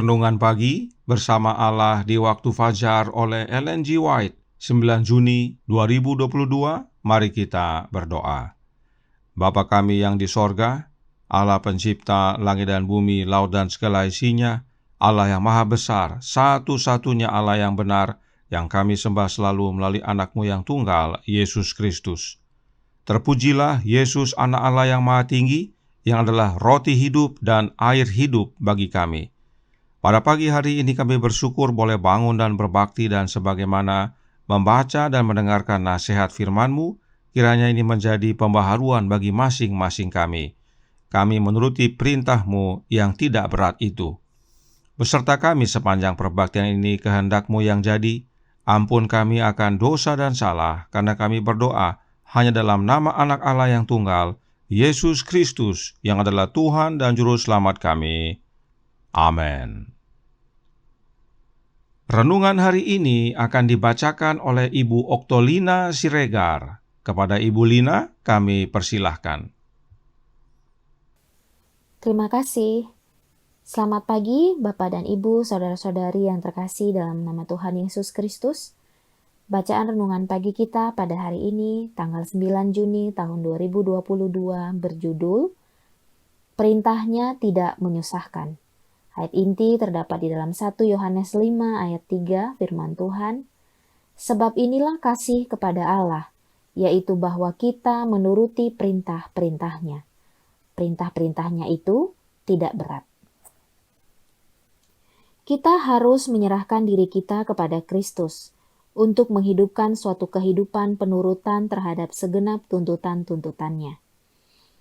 Renungan Pagi bersama Allah di Waktu Fajar oleh Ellen G. White, 9 Juni 2022. Mari kita berdoa. Bapa kami yang di sorga, Allah pencipta langit dan bumi, laut dan segala isinya, Allah yang maha besar, satu-satunya Allah yang benar, yang kami sembah selalu melalui anak-Mu yang tunggal, Yesus Kristus. Terpujilah Yesus, anak Allah yang maha tinggi, yang adalah roti hidup dan air hidup bagi kami. Pada pagi hari ini kami bersyukur boleh bangun dan berbakti, dan sebagaimana membaca dan mendengarkan nasihat firman-Mu, kiranya ini menjadi pembaharuan bagi masing-masing kami. Kami menuruti perintah-Mu yang tidak berat itu. Beserta kami sepanjang perbaktian ini, kehendak-Mu yang jadi. Ampun kami akan dosa dan salah, karena kami berdoa hanya dalam nama anak Allah yang tunggal, Yesus Kristus, yang adalah Tuhan dan Juru Selamat kami. Amin. Renungan hari ini akan dibacakan oleh Ibu Oktolina Siregar. Kepada Ibu Lina, kami persilahkan. Terima kasih. Selamat pagi Bapak dan Ibu, saudara-saudari yang terkasih dalam nama Tuhan Yesus Kristus. Bacaan renungan pagi kita pada hari ini, tanggal 9 Juni tahun 2022, berjudul Perintahnya Tidak Menyusahkan. Ayat inti terdapat di dalam 1 Yohanes 5 ayat 3, firman Tuhan, "Sebab inilah kasih kepada Allah, yaitu bahwa kita menuruti perintah-perintahnya. Perintah-perintahnya itu tidak berat." Kita harus menyerahkan diri kita kepada Kristus untuk menghidupkan suatu kehidupan penurutan terhadap segenap tuntutan-tuntutannya.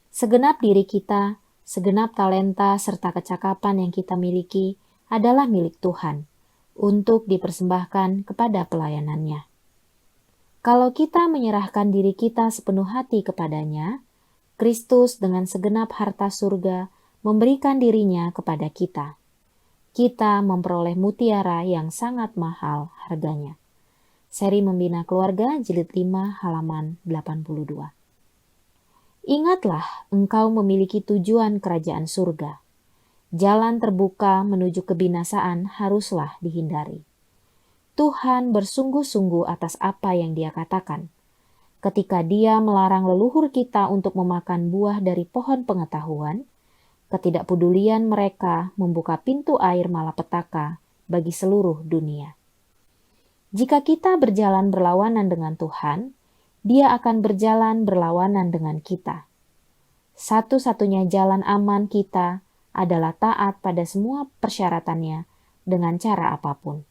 Segenap diri kita, segenap talenta serta kecakapan yang kita miliki adalah milik Tuhan untuk dipersembahkan kepada pelayanannya. Kalau kita menyerahkan diri kita sepenuh hati kepadanya, Kristus dengan segenap harta surga memberikan dirinya kepada kita. Kita memperoleh mutiara yang sangat mahal harganya. Seri Membina Keluarga, Jilid 5, halaman 82. Ingatlah, engkau memiliki tujuan kerajaan surga. Jalan terbuka menuju kebinasaan haruslah dihindari. Tuhan bersungguh-sungguh atas apa yang Dia katakan. Ketika Dia melarang leluhur kita untuk memakan buah dari pohon pengetahuan, ketidakpedulian mereka membuka pintu air malapetaka bagi seluruh dunia. Jika kita berjalan berlawanan dengan Tuhan, Dia akan berjalan berlawanan dengan kita. Satu-satunya jalan aman kita adalah taat pada semua persyaratannya dengan cara apapun.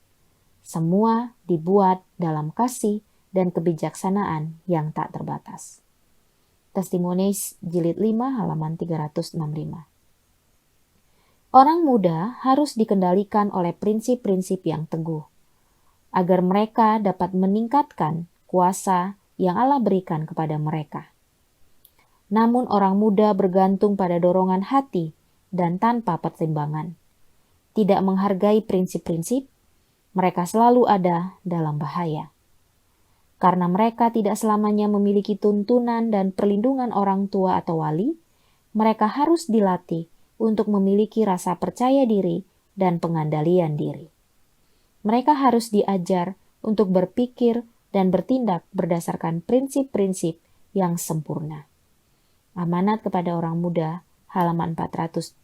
Semua dibuat dalam kasih dan kebijaksanaan yang tak terbatas. Testimonies Jilid 5 halaman 365. Orang muda harus dikendalikan oleh prinsip-prinsip yang teguh, agar mereka dapat meningkatkan kuasa yang Allah berikan kepada mereka. Namun orang muda bergantung pada dorongan hati dan tanpa pertimbangan. Tidak menghargai prinsip-prinsip, mereka selalu ada dalam bahaya. Karena mereka tidak selamanya memiliki tuntunan dan perlindungan orang tua atau wali, mereka harus dilatih untuk memiliki rasa percaya diri dan pengandalian diri. Mereka harus diajar untuk berpikir dan bertindak berdasarkan prinsip-prinsip yang sempurna. Amanat kepada orang muda, halaman 477.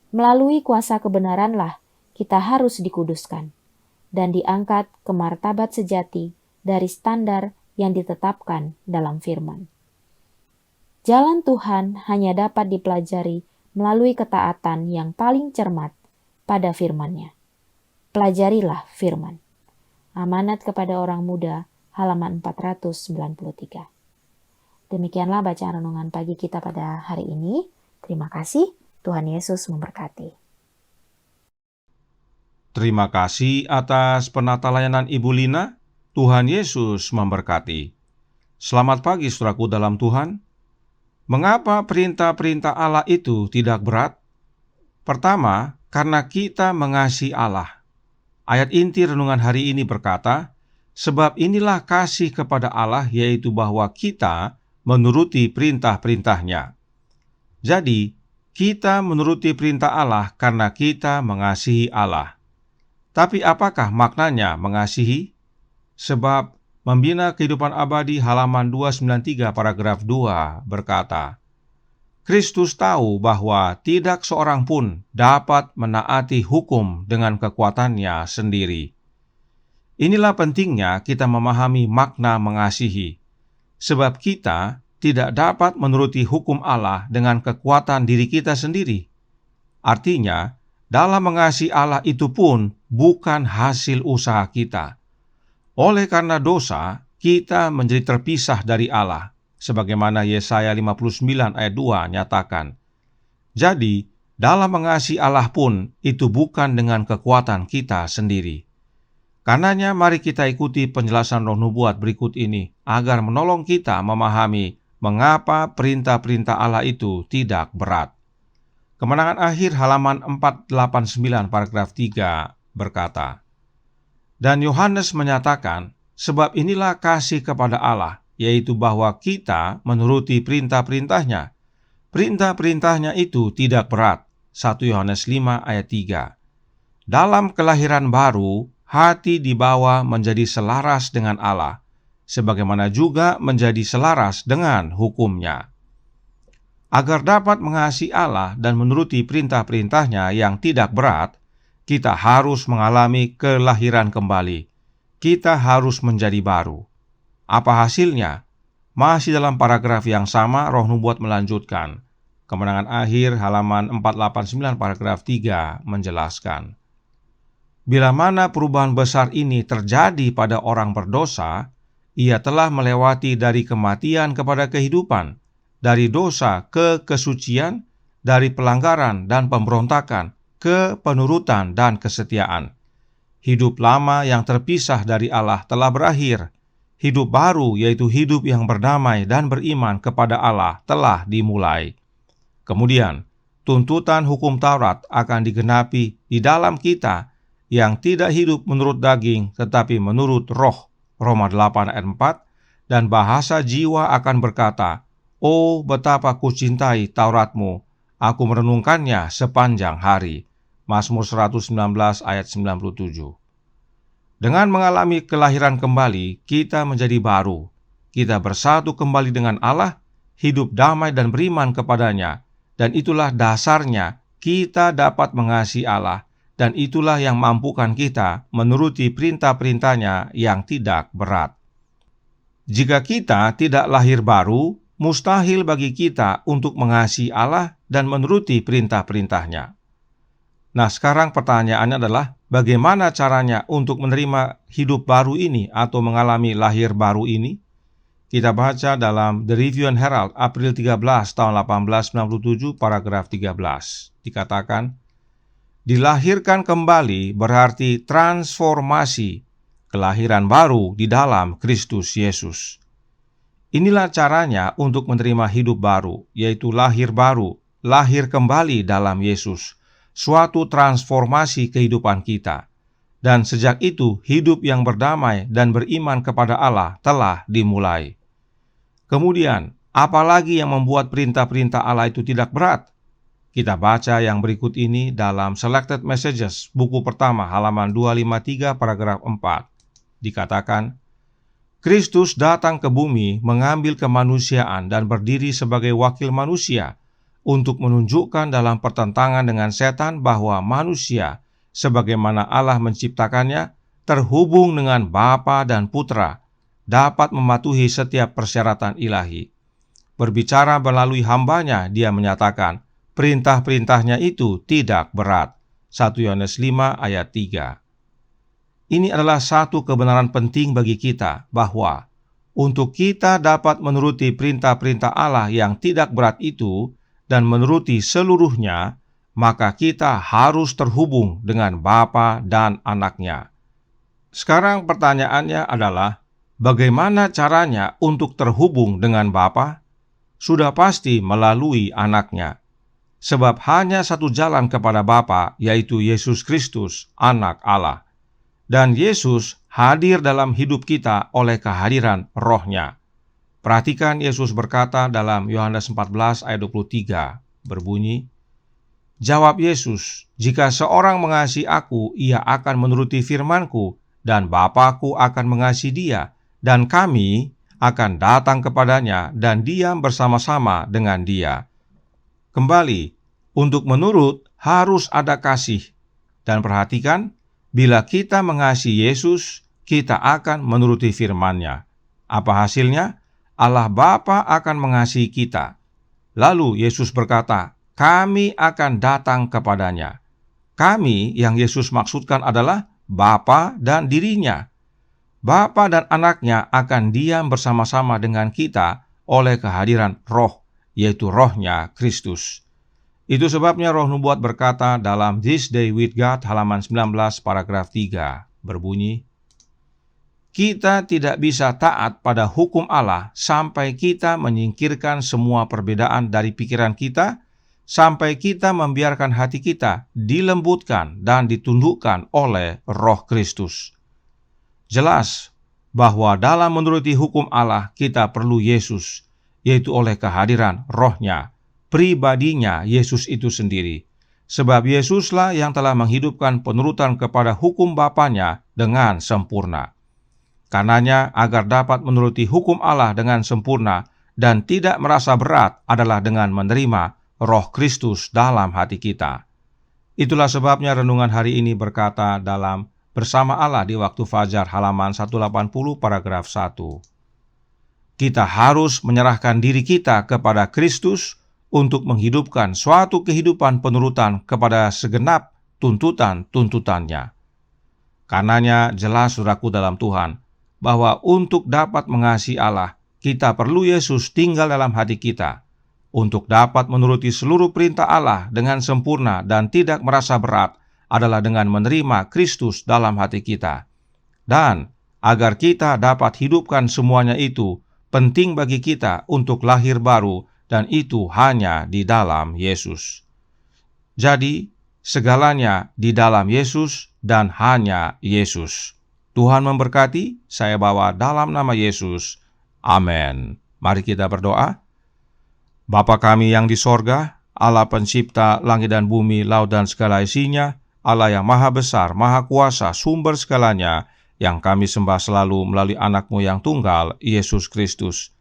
Melalui kuasa kebenaranlah kita harus dikuduskan dan diangkat ke martabat sejati dari standar yang ditetapkan dalam firman. Jalan Tuhan hanya dapat dipelajari melalui ketaatan yang paling cermat pada firman-Nya. Pelajarilah firman. Amanat kepada orang muda, halaman 493. Demikianlah bacaan renungan pagi kita pada hari ini. Terima kasih, Tuhan Yesus memberkati. Terima kasih atas penata layanan Ibu Lina. Tuhan Yesus memberkati. Selamat pagi saudaraku dalam Tuhan. Mengapa perintah-perintah Allah itu tidak berat? Pertama, karena kita mengasihi Allah. Ayat inti renungan hari ini berkata, "Sebab inilah kasih kepada Allah, yaitu bahwa kita menuruti perintah-perintahnya." Jadi, Kita menuruti perintah Allah karena kita mengasihi Allah. Tapi apakah maknanya mengasihi? Sebab Membina Kehidupan Abadi halaman 293 paragraf 2 berkata, Kristus tahu bahwa tidak seorang pun dapat menaati hukum dengan kekuatannya sendiri. Inilah pentingnya kita memahami makna mengasihi, sebab kita tidak dapat menuruti hukum Allah dengan kekuatan diri kita sendiri. Artinya, dalam mengasihi Allah itu pun bukan hasil usaha kita. Oleh karena dosa, kita menjadi terpisah dari Allah, sebagaimana Yesaya 59 ayat 2 nyatakan. Jadi, dalam mengasihi Allah pun itu bukan dengan kekuatan kita sendiri. Karenanya mari kita ikuti penjelasan Roh Nubuat berikut ini agar menolong kita memahami mengapa perintah-perintah Allah itu tidak berat. Kemenangan Akhir halaman 489 paragraf 3 berkata, Dan Yohanes menyatakan, sebab inilah kasih kepada Allah, yaitu bahwa kita menuruti perintah-perintahnya. Perintah-perintahnya itu tidak berat. 1 Yohanes 5 ayat 3. Dalam kelahiran baru, hati dibawa menjadi selaras dengan Allah, sebagaimana juga menjadi selaras dengan hukum-Nya. Agar dapat mengasihi Allah dan menuruti perintah-perintahnya yang tidak berat, kita harus mengalami kelahiran kembali. Kita harus menjadi baru. Apa hasilnya? Masih dalam paragraf yang sama, Roh Nubuat melanjutkan. Kemenangan Akhir halaman 489 paragraf 3 menjelaskan. Bila mana perubahan besar ini terjadi pada orang berdosa, ia telah melewati dari kematian kepada kehidupan, dari dosa ke kesucian, dari pelanggaran dan pemberontakan ke penurutan dan kesetiaan. Hidup lama yang terpisah dari Allah telah berakhir. Hidup baru, yaitu hidup yang berdamai dan beriman kepada Allah, telah dimulai. Kemudian, tuntutan hukum Taurat akan digenapi di dalam kita yang tidak hidup menurut daging tetapi menurut roh. Roma 8 ayat 4. Dan bahasa jiwa akan berkata, Oh, betapa kucintai Tauratmu, aku merenungkannya sepanjang hari. Mazmur 119 ayat 97. Dengan mengalami kelahiran kembali, kita menjadi baru. Kita bersatu kembali dengan Allah, hidup damai dan beriman kepadanya. Dan itulah dasarnya kita dapat mengasihi Allah. Dan itulah yang mampukan kita menuruti perintah-perintahnya yang tidak berat. Jika kita tidak lahir baru, mustahil bagi kita untuk mengasihi Allah dan menuruti perintah-perintahnya. Nah, sekarang pertanyaannya adalah, bagaimana caranya untuk menerima hidup baru ini atau mengalami lahir baru ini? Kita baca dalam The Review and Herald, April 13 tahun 1897, paragraf 13. Dikatakan, dilahirkan kembali berarti transformasi, kelahiran baru di dalam Kristus Yesus. Inilah caranya untuk menerima hidup baru, yaitu lahir baru, lahir kembali dalam Yesus, suatu transformasi kehidupan kita. Dan sejak itu, hidup yang berdamai dan beriman kepada Allah telah dimulai. Kemudian, apalagi yang membuat perintah-perintah Allah itu tidak berat? Kita baca yang berikut ini dalam Selected Messages, buku pertama, halaman 253, paragraf 4. Dikatakan, Kristus datang ke bumi mengambil kemanusiaan dan berdiri sebagai wakil manusia untuk menunjukkan dalam pertentangan dengan setan bahwa manusia, sebagaimana Allah menciptakannya, terhubung dengan Bapa dan Putra, dapat mematuhi setiap persyaratan ilahi. Berbicara melalui hambanya, dia menyatakan, perintah-perintahnya itu tidak berat. 1 Yohanes 5 ayat 3. Ini adalah satu kebenaran penting bagi kita, bahwa untuk kita dapat menuruti perintah-perintah Allah yang tidak berat itu dan menuruti seluruhnya, maka kita harus terhubung dengan Bapa dan Anaknya. Sekarang pertanyaannya adalah, bagaimana caranya untuk terhubung dengan Bapa? Sudah pasti melalui Anaknya. Sebab hanya satu jalan kepada Bapa, yaitu Yesus Kristus, Anak Allah. Dan Yesus hadir dalam hidup kita oleh kehadiran Roh-Nya. Perhatikan Yesus berkata dalam Yohanes 14 ayat 23, berbunyi, Jawab Yesus, "Jika seorang mengasihi aku, ia akan menuruti firman-Ku, dan Bapa-Ku akan mengasihi dia, dan kami akan datang kepadanya dan diam bersama-sama dengan dia." Kembali, untuk menurut harus ada kasih. Dan perhatikan, bila kita mengasihi Yesus, kita akan menuruti firman-Nya. Apa hasilnya? Allah Bapa akan mengasihi kita. Lalu Yesus berkata, kami akan datang kepadanya. Kami yang Yesus maksudkan adalah Bapa dan dirinya. Bapa dan anaknya akan diam bersama-sama dengan kita oleh kehadiran Roh, yaitu Roh-Nya Kristus. Itu sebabnya Roh Nubuat berkata dalam This Day with God halaman 19 paragraf 3 berbunyi, kita tidak bisa taat pada hukum Allah sampai kita menyingkirkan semua perbedaan dari pikiran kita, sampai kita membiarkan hati kita dilembutkan dan ditundukkan oleh Roh Kristus. Jelas bahwa dalam menuruti hukum Allah kita perlu Yesus, yaitu oleh kehadiran Roh-Nya, pribadinya Yesus itu sendiri. Sebab Yesuslah yang telah menghidupkan penurutan kepada hukum Bapa-Nya dengan sempurna. Karenanya, agar dapat menuruti hukum Allah dengan sempurna dan tidak merasa berat adalah dengan menerima Roh Kristus dalam hati kita. Itulah sebabnya renungan hari ini berkata dalam Bersama Allah di waktu fajar halaman 180 paragraf 1. Kita harus menyerahkan diri kita kepada Kristus untuk menghidupkan suatu kehidupan penurutan kepada segenap tuntutan-tuntutannya. Karenanya jelas saudaraku dalam Tuhan, bahwa untuk dapat mengasihi Allah, kita perlu Yesus tinggal dalam hati kita. Untuk dapat menuruti seluruh perintah Allah dengan sempurna dan tidak merasa berat adalah dengan menerima Kristus dalam hati kita. Dan agar kita dapat hidupkan semuanya itu, penting bagi kita untuk lahir baru, dan itu hanya di dalam Yesus. Jadi, segalanya di dalam Yesus dan hanya Yesus. Tuhan memberkati, saya bawa dalam nama Yesus. Amin. Mari kita berdoa. Bapa kami yang di sorga, Allah pencipta langit dan bumi, laut dan segala isinya, Allah yang maha besar, maha kuasa, sumber segalanya, yang kami sembah selalu melalui anak-Mu yang tunggal, Yesus Kristus.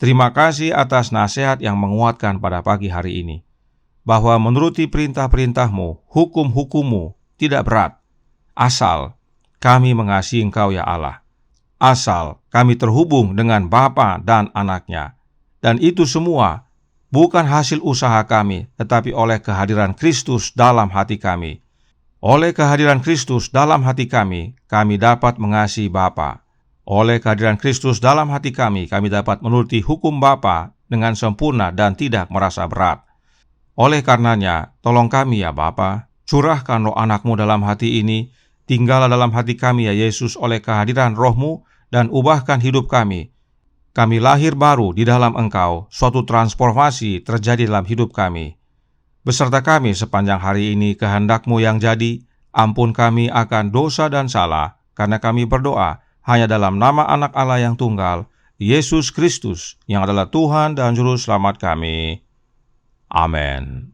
Terima kasih atas nasihat yang menguatkan pada pagi hari ini, bahwa menuruti perintah-perintah-Mu, hukum-hukum-Mu tidak berat, asal kami mengasihi Engkau ya Allah. Asal kami terhubung dengan Bapa dan Anak-Nya. Dan itu semua bukan hasil usaha kami, tetapi oleh kehadiran Kristus dalam hati kami. Oleh kehadiran Kristus dalam hati kami, kami dapat mengasihi Bapa. Oleh kehadiran Kristus dalam hati kami dapat menuruti hukum Bapa dengan sempurna dan tidak merasa berat. Oleh karenanya, tolong kami ya Bapa, curahkan Roh Anak-Mu dalam hati ini, tinggallah dalam hati kami ya Yesus oleh kehadiran Roh-Mu, dan ubahkan hidup kami. Kami lahir baru di dalam Engkau, suatu transformasi terjadi dalam hidup kami. Beserta kami sepanjang hari ini kehendak-Mu yang jadi, ampun kami akan dosa dan salah, karena kami berdoa hanya dalam nama Anak Allah yang tunggal, Yesus Kristus, yang adalah Tuhan dan Juru Selamat kami. Amin.